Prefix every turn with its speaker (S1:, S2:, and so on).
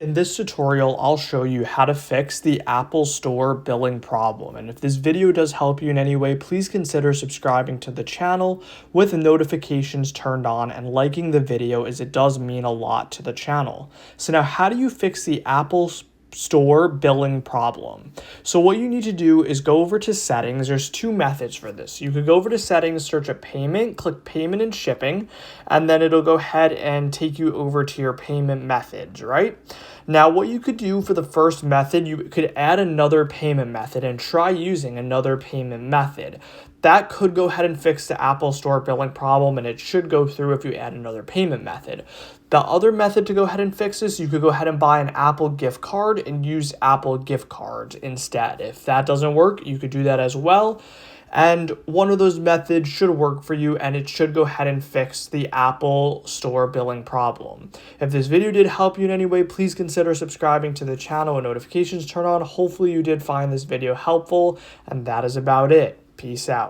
S1: In this tutorial, I'll show you how to fix the Apple Store billing problem. And if this video does help you in any way, please consider subscribing to the channel with notifications turned on and liking the video, as it does mean a lot to the channel. So now, how do you fix the Apple Store billing problem? So what you need to do is go over to settings. There's two methods for this. You could go over to settings, search a payment, click payment and shipping, and then it'll go ahead and take you over to your payment methods, right? Now, what you could do for the first method, you could add another payment method and try using another payment method. That could go ahead and fix the Apple Store billing problem, and it should go through if you add another payment method. The other method to go ahead and fix this, you could go ahead and buy an Apple gift card and use Apple gift cards instead. If that doesn't work, you could do that as well. And one of those methods should work for you, and it should go ahead and fix the Apple Store billing problem. If this video did help you in any way, please consider subscribing to the channel and notifications turn on. Hopefully you did find this video helpful, and that is about it. Peace out.